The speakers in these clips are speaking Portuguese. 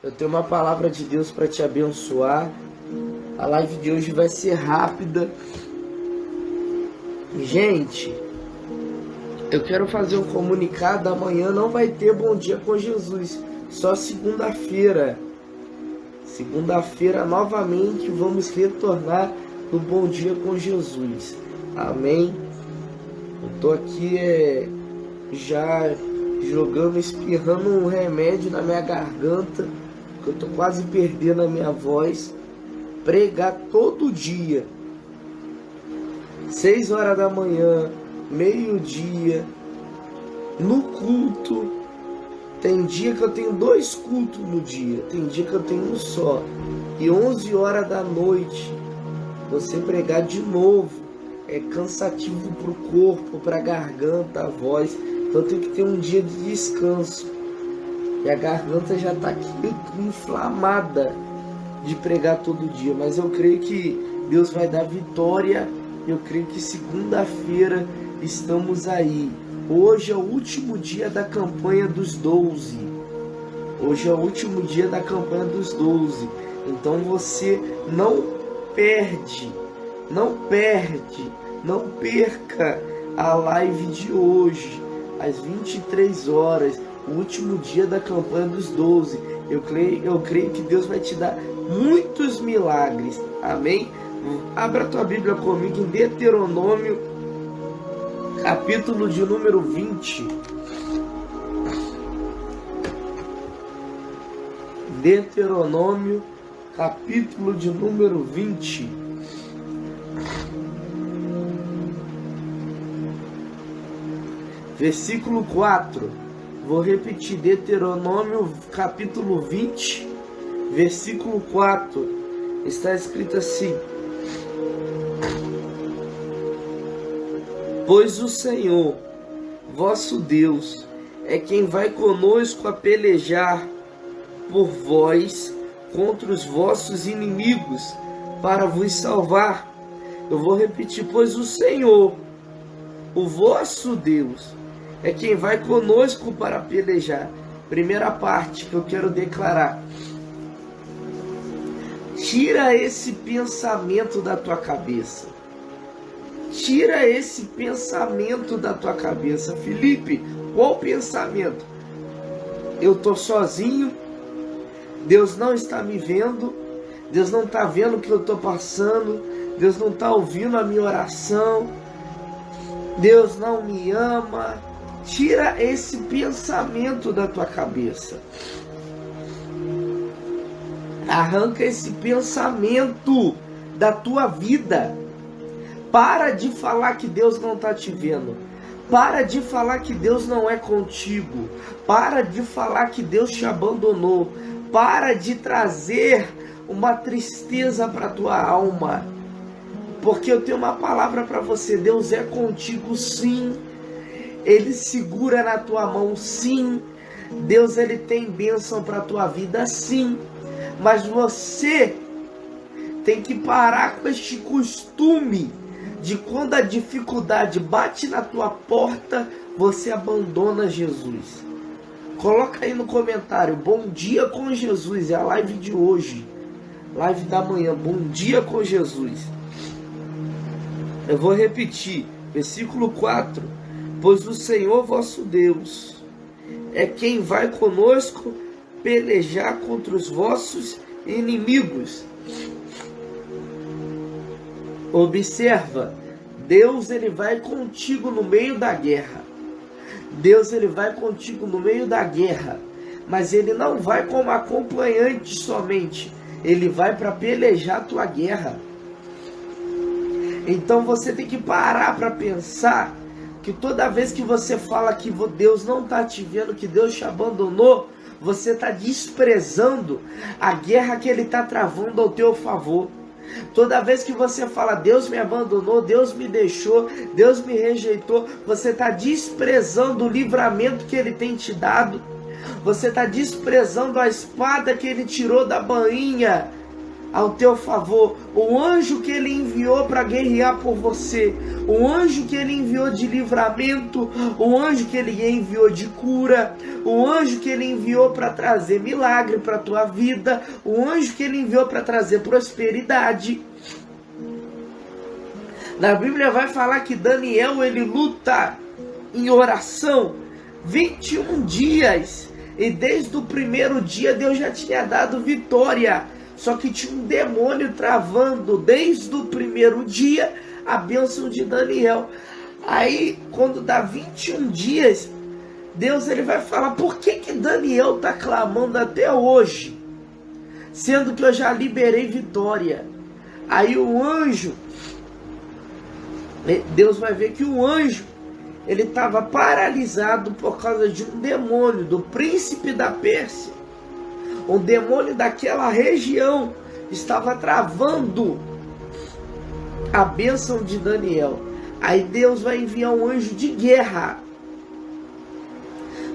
Eu tenho uma palavra de Deus para te abençoar. A live de hoje vai ser rápida. Gente, eu quero fazer um comunicado. Amanhã não vai ter Bom Dia com Jesus, só segunda-feira. Segunda-feira novamente vamos retornar no Bom Dia com Jesus. Amém? Eu tô aqui já jogando, espirrando um remédio na minha garganta, que eu tô quase perdendo a minha voz. Pregar todo dia, 6 horas da manhã, meio-dia, no culto. Tem dia que eu tenho 2 cultos no dia, tem dia que eu tenho um só. E 11 horas da noite, você pregar de novo, é cansativo pro corpo, pra garganta, a voz. Então tem que ter um dia de descanso. E a garganta já tá aqui inflamada de pregar todo dia. Mas eu creio que Deus vai dar vitória. Eu creio que segunda-feira estamos aí. Hoje é o último dia da campanha dos 12. Hoje é o último dia da campanha dos 12. Então você não perca a live de hoje, às 23 horas, o último dia da campanha dos 12. Eu creio que Deus vai te dar muitos milagres. Amém? Abra a tua Bíblia comigo em Deuteronômio, capítulo de número 20. Deuteronômio, capítulo de número 20. Versículo 4. Vou repetir, Deuteronômio, capítulo 20, versículo 4. Está escrito assim: pois o Senhor, vosso Deus, é quem vai conosco a pelejar por vós contra os vossos inimigos, para vos salvar. Eu vou repetir, pois o Senhor, o vosso Deus, é quem vai conosco para pelejar. Primeira parte que eu quero declarar: tira esse pensamento da tua cabeça. Tira esse pensamento da tua cabeça. Felipe, qual pensamento? Eu tô sozinho, Deus não está me vendo, Deus não está vendo o que eu tô passando, Deus não está ouvindo a minha oração, Deus não me ama. Tira esse pensamento da tua cabeça. Arranca esse pensamento da tua vida. Para de falar que Deus não está te vendo. Para de falar que Deus não é contigo. Para de falar que Deus te abandonou. Para de trazer uma tristeza para a tua alma. Porque eu tenho uma palavra para você. Deus é contigo, sim. Ele segura na tua mão, sim. Deus, ele tem bênção para a tua vida, sim. Mas você tem que parar com este costume de quando a dificuldade bate na tua porta, você abandona Jesus. Coloca aí no comentário, Bom Dia com Jesus, é a live de hoje. Live da manhã, Bom Dia com Jesus. Eu vou repetir, versículo 4. Pois o Senhor vosso Deus é quem vai conosco pelejar contra os vossos inimigos. Observa, Deus, ele vai contigo no meio da guerra. Deus, ele vai contigo no meio da guerra. Mas ele não vai como acompanhante somente. Ele vai para pelejar a tua guerra. Então você tem que parar para pensar que toda vez que você fala que Deus não está te vendo, que Deus te abandonou, você está desprezando a guerra que ele está travando ao teu favor. Toda vez que você fala, Deus me abandonou, Deus me deixou, Deus me rejeitou, você está desprezando o livramento que ele tem te dado. Você está desprezando a espada que ele tirou da bainha ao teu favor, o anjo que ele enviou para guerrear por você, o anjo que ele enviou de livramento, o anjo que ele enviou de cura, o anjo que ele enviou para trazer milagre para a tua vida, o anjo que ele enviou para trazer prosperidade. Na Bíblia vai falar que Daniel, ele luta em oração 21 dias, e desde o primeiro dia Deus já tinha dado vitória. Só que tinha um demônio travando desde o primeiro dia a bênção de Daniel. Aí, quando dá 21 dias, Deus ele vai falar: por que Daniel está clamando até hoje? Sendo que eu já liberei vitória. Aí o anjo, Deus vai ver que o anjo, ele estava paralisado por causa de um demônio, do príncipe da Pérsia. Um demônio daquela região estava travando a bênção de Daniel. Aí Deus vai enviar um anjo de guerra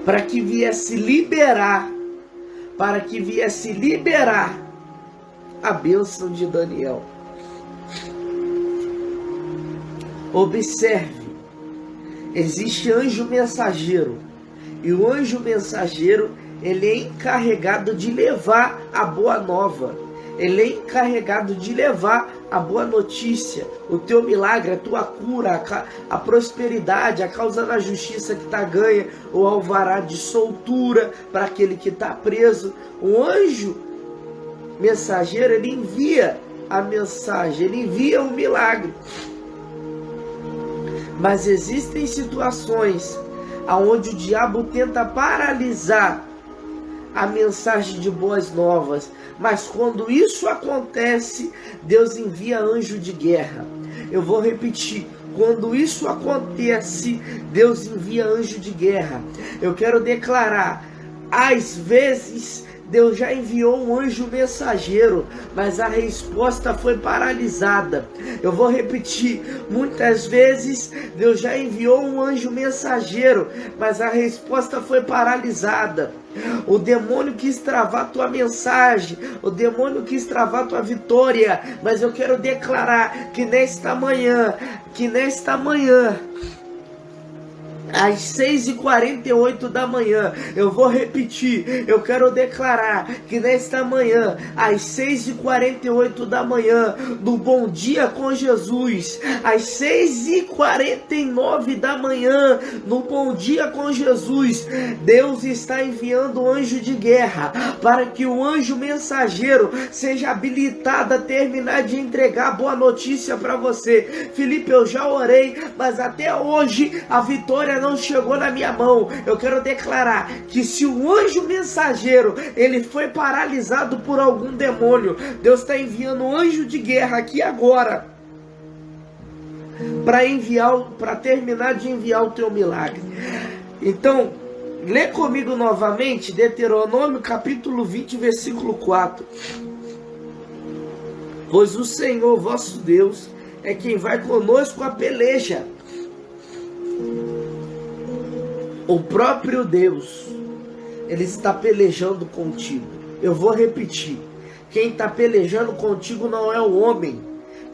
para que viesse liberar, a bênção de Daniel. Observe, existe anjo mensageiro, e o anjo mensageiro, ele é encarregado de levar a boa nova. Ele é encarregado de levar a boa notícia, o teu milagre, a tua cura, a prosperidade, a causa da justiça que está ganha, o alvará de soltura para aquele que está preso. O anjo mensageiro, ele envia a mensagem, ele envia o milagre. Mas existem situações onde o diabo tenta paralisar a mensagem de boas novas, mas quando isso acontece, Deus envia anjo de guerra. Eu vou repetir: quando isso acontece, Deus envia anjo de guerra. Eu quero declarar: às vezes Deus já enviou um anjo mensageiro, mas a resposta foi paralisada. Eu vou repetir: muitas vezes Deus já enviou um anjo mensageiro, mas a resposta foi paralisada. O demônio quis travar tua mensagem, o demônio quis travar tua vitória, mas eu quero declarar que nesta manhã, às 6h48 da manhã, eu vou repetir, eu quero declarar que nesta manhã, às 6h48 da manhã, no Bom Dia com Jesus, às 6h49 da manhã, no Bom Dia com Jesus, Deus está enviando um anjo de guerra, para que o anjo mensageiro seja habilitado a terminar de entregar a boa notícia para você. Felipe, eu já orei, mas até hoje a vitória não chegou na minha mão. Eu quero declarar que se o anjo mensageiro ele foi paralisado por algum demônio, Deus está enviando um anjo de guerra aqui agora para terminar de enviar o teu milagre. Então, lê comigo novamente Deuteronômio capítulo 20, versículo 4. Pois o Senhor vosso Deus é quem vai conosco a peleja. O próprio Deus, ele está pelejando contigo. Eu vou repetir: quem está pelejando contigo não é o homem.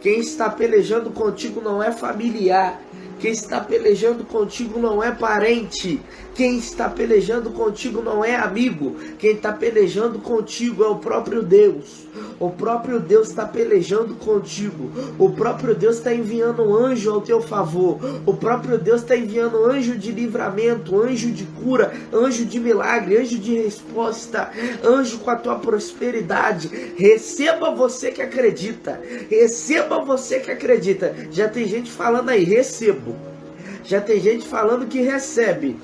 Quem está pelejando contigo não é familiar. Quem está pelejando contigo não é parente. Quem está pelejando contigo não é amigo. Quem está pelejando contigo é o próprio Deus. O próprio Deus está pelejando contigo. O próprio Deus está enviando um anjo ao teu favor. O próprio Deus está enviando anjo de livramento, anjo de cura, anjo de milagre, anjo de resposta, anjo com a tua prosperidade. Receba você que acredita. Receba você que acredita. Já tem gente falando aí: recebo. Já tem gente falando que recebe.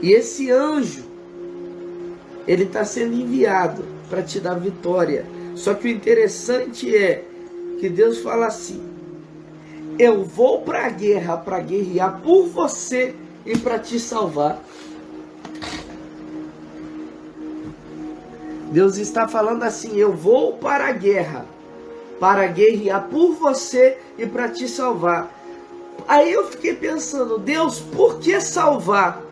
E esse anjo, ele está sendo enviado para te dar vitória. Só que o interessante é que Deus fala assim: eu vou para a guerra para guerrear por você e para te salvar. Deus está falando assim: eu vou para a guerra para guerrear por você e para te salvar. Aí eu fiquei pensando: Deus, por que salvar?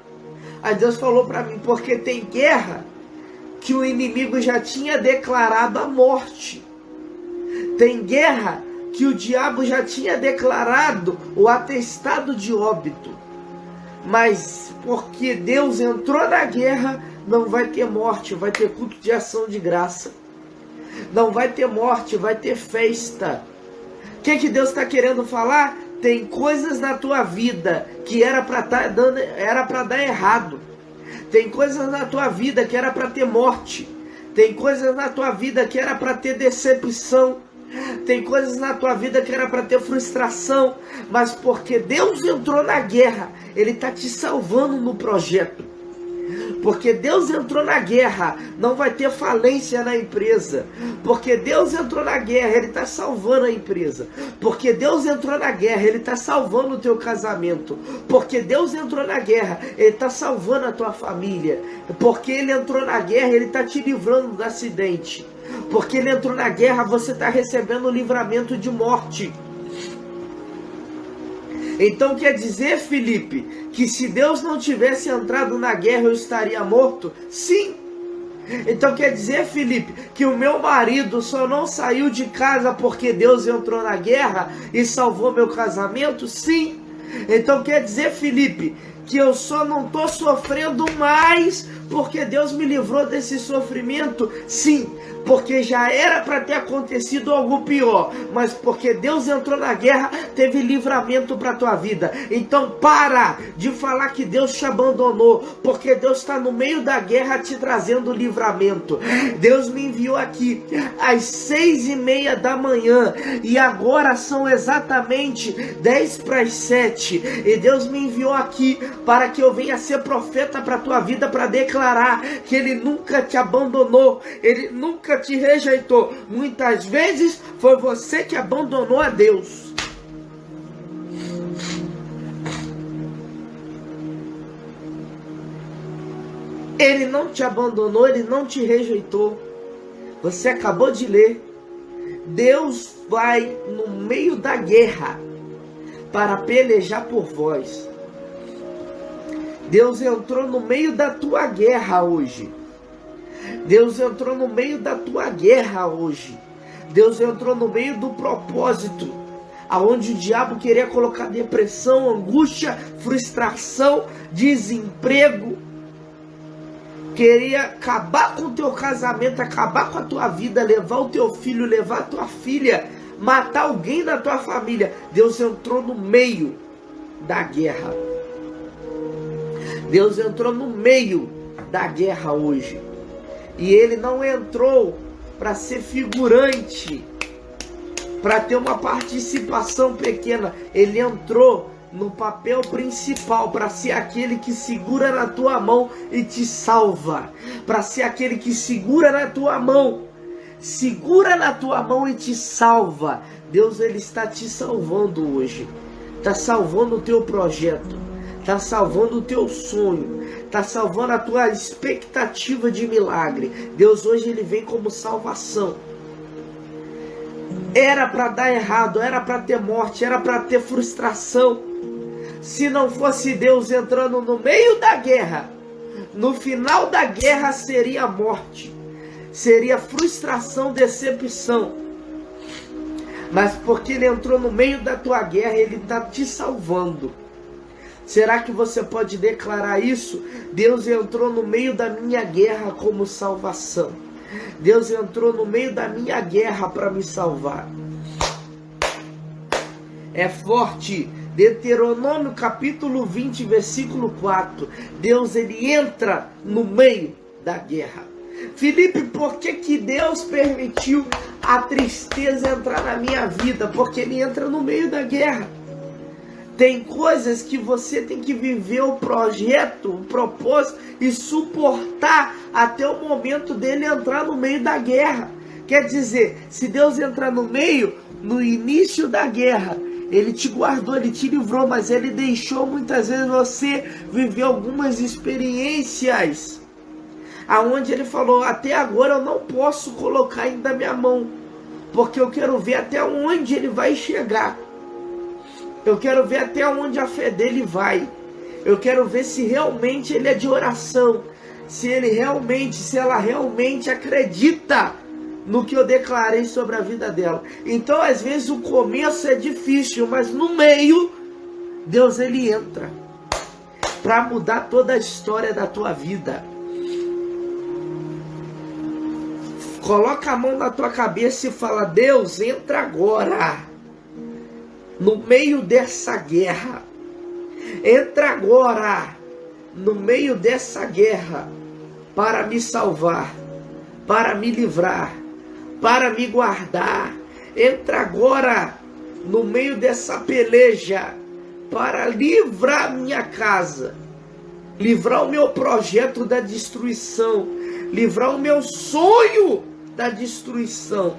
Aí Deus falou para mim: porque tem guerra que o inimigo já tinha declarado a morte. Tem guerra que o diabo já tinha declarado o atestado de óbito. Mas porque Deus entrou na guerra, não vai ter morte, vai ter culto de ação de graça. Não vai ter morte, vai ter festa. O que Deus está querendo falar? Tem coisas na tua vida que era para dar errado. Tem coisas na tua vida que era para ter morte. Tem coisas na tua vida que era para ter decepção. Tem coisas na tua vida que era para ter frustração. Mas porque Deus entrou na guerra, Ele está te salvando no projeto. Porque Deus entrou na guerra, não vai ter falência na empresa. Porque Deus entrou na guerra, Ele está salvando a empresa. Porque Deus entrou na guerra, Ele está salvando o teu casamento. Porque Deus entrou na guerra, Ele está salvando a tua família. Porque Ele entrou na guerra, Ele está te livrando do acidente. Porque Ele entrou na guerra, você está recebendo o livramento de morte. Então quer dizer, Felipe, que se Deus não tivesse entrado na guerra eu estaria morto? Sim. Então quer dizer, Felipe, que o meu marido só não saiu de casa porque Deus entrou na guerra e salvou meu casamento? Sim. Então quer dizer, Felipe, que eu só não estou sofrendo mais porque Deus me livrou desse sofrimento? Sim, porque já era para ter acontecido algo pior, mas porque Deus entrou na guerra, teve livramento para a tua vida. Então para de falar que Deus te abandonou, porque Deus está no meio da guerra te trazendo livramento. Deus me enviou aqui às 6:30 da manhã e agora são exatamente 6:50, e Deus me enviou aqui para que eu venha ser profeta para a tua vida, para declarar que Ele nunca te abandonou, Ele nunca te rejeitou. Muitas vezes foi você que abandonou a Deus. Ele não te abandonou, Ele não te rejeitou. Você acabou de ler. Deus vai no meio da guerra para pelejar por vós. Deus entrou no meio da tua guerra hoje. Deus entrou no meio da tua guerra hoje. Deus entrou no meio do propósito, aonde o diabo queria colocar depressão, angústia, frustração, desemprego. Queria acabar com o teu casamento, acabar com a tua vida, levar o teu filho, levar a tua filha, matar alguém da tua família. Deus entrou no meio da guerra. Deus entrou no meio da guerra hoje. E Ele não entrou para ser figurante, para ter uma participação pequena. Ele entrou no papel principal, para ser aquele que segura na tua mão e te salva. Para ser aquele que segura na tua mão. Segura na tua mão e te salva. Deus, Ele está te salvando hoje. Está salvando o teu projeto. Está salvando o teu sonho. Está salvando a tua expectativa de milagre. Deus hoje Ele vem como salvação. Era para dar errado, era para ter morte, era para ter frustração. Se não fosse Deus entrando no meio da guerra, no final da guerra seria morte. Seria frustração, decepção. Mas porque Ele entrou no meio da tua guerra, Ele está te salvando. Será que você pode declarar isso? Deus entrou no meio da minha guerra como salvação. Deus entrou no meio da minha guerra para me salvar. É forte. Deuteronômio capítulo 20, versículo 4. Deus, Ele entra no meio da guerra. Felipe, por que Deus permitiu a tristeza entrar na minha vida? Porque Ele entra no meio da guerra. Tem coisas que você tem que viver o projeto, o propósito e suportar até o momento dele entrar no meio da guerra. Quer dizer, se Deus entrar no meio, no início da guerra, Ele te guardou, Ele te livrou, mas Ele deixou muitas vezes você viver algumas experiências aonde Ele falou, até agora eu não posso colocar ainda a minha mão, porque eu quero ver até onde Ele vai chegar. Eu quero ver até onde a fé dele vai. Eu quero ver se realmente ele é de oração, se ela realmente acredita no que eu declarei sobre a vida dela. Então, às vezes o começo é difícil, mas no meio, Deus ele entra para mudar toda a história da tua vida. Coloca a mão na tua cabeça e fala: Deus, entra agora no meio dessa guerra. Entra agora no meio dessa guerra para me salvar, para me livrar, para me guardar. Entra agora no meio dessa peleja para livrar minha casa, livrar o meu projeto da destruição, livrar o meu sonho da destruição.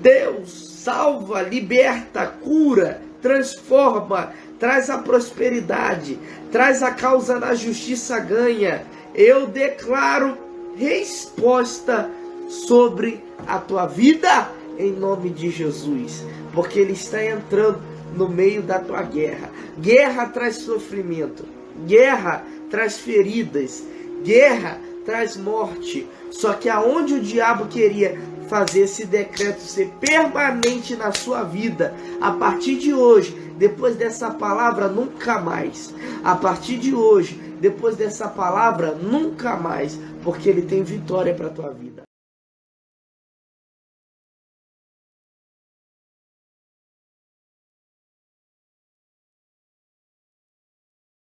Deus salva, liberta, cura, transforma, traz a prosperidade, traz a causa da justiça ganha. Eu declaro resposta sobre a tua vida em nome de Jesus, porque Ele está entrando no meio da tua guerra. Guerra traz sofrimento, guerra traz feridas, guerra traz morte. Só que aonde o diabo queria fazer esse decreto ser permanente na sua vida, a partir de hoje, depois dessa palavra, nunca mais. A partir de hoje, depois dessa palavra, nunca mais, porque Ele tem vitória para a tua vida.